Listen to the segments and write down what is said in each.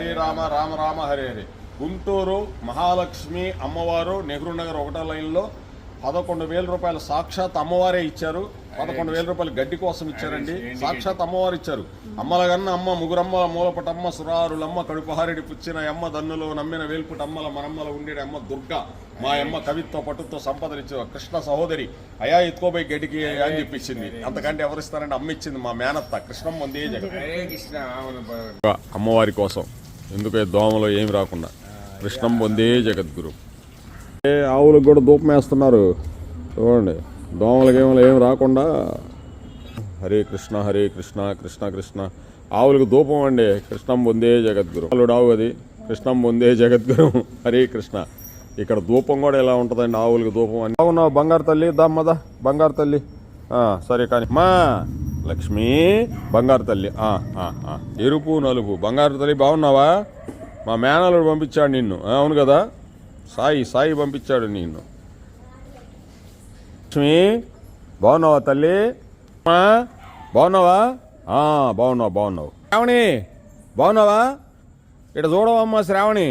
హరే రామ రామ రామ హరే హరే. గుంటూరు మహాలక్ష్మి అమ్మవారు నెహ్రూ నగర్ 1వ లైన్లో 11,000 రూపాయలు సాక్షాత్ అమ్మవారే ఇచ్చారు. 11,000 రూపాయలు గడ్డి కోసం ఇచ్చారండి. సాక్షాత్ అమ్మవారు ఇచ్చారు. అమ్మలగన్న అమ్మ ముగురమ్మల మూలపటమ్మ సురారులమ్మ కడుపహారెడి పుచ్చిన అమ్మ దన్నులో నమ్మిన వేల్పుటమ్మల మనమ్మల ఉండేది అమ్మ దుర్గా మా అమ్మ కవిత్వ పట్టుతో సంపదనిచ్చి కృష్ణ సహోదరి అయా ఎత్తుకోబోయి గడ్డికి అని చెప్పించింది. అంతకంటే ఎవరిస్తారంటే అమ్మ ఇచ్చింది మా మేనత్త కృష్ణమ్మ వందే జగత్. అమ్మవారి కోసం ఎందుకు దోమలో ఏమి రాకుండా కృష్ణం వందే జగద్గురు. ఆవులకు కూడా ధూపం వేస్తున్నారు చూడండి, దోమలకి ఏం రాకుండా. హరే కృష్ణ కృష్ణ కృష్ణ. ఆవులకు ధూపం అండి. కృష్ణం వందే జగద్గురు. ఆవు అది కృష్ణం వందే జగద్గురు. హరే కృష్ణ. ఇక్కడ ధూపం కూడా ఎలా ఉంటుందండి ఆవులకు ధూపం అని. బాగున్నావు బంగారు తల్లి? దమ్మదా బంగారు తల్లి. సరే కానీ మా లక్ష్మి బంగారు తల్లి. ఎరుపు నలుపు బంగారు తల్లి బాగున్నావా? మా మేనలుడు పంపించాడు నిన్ను. అవును కదా, సాయి పంపించాడు నిన్ను. లక్ష్మి బాగున్నావా తల్లి? బాగున్నావా? బాగున్నావు. శ్రావణి బాగున్నావా? ఇటు చూడవమ్మా శ్రావణి.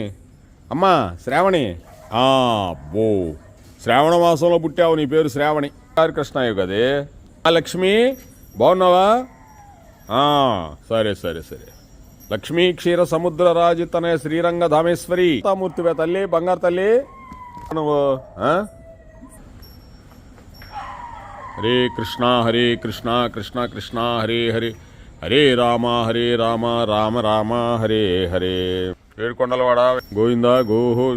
అమ్మా శ్రావణి. బో శ్రావణ మాసంలో పుట్టావు, నీ పేరు శ్రావణి. కృష్ణయ్య కదే. లక్ష్మి బాగున్నావా? సరే. లక్ష్మీ క్షీర సముద్ర రాజితనే శ్రీరంగ ధామేశ్వరి మూర్తివే తల్లి బంగారు తల్లి నువ్వు. హరే కృష్ణ కృష్ణ కృష్ణ హరే హరే హరే రామ రామ రామ హరే హరే. ఏడుకొండలవాడ గోవిందా గోహో.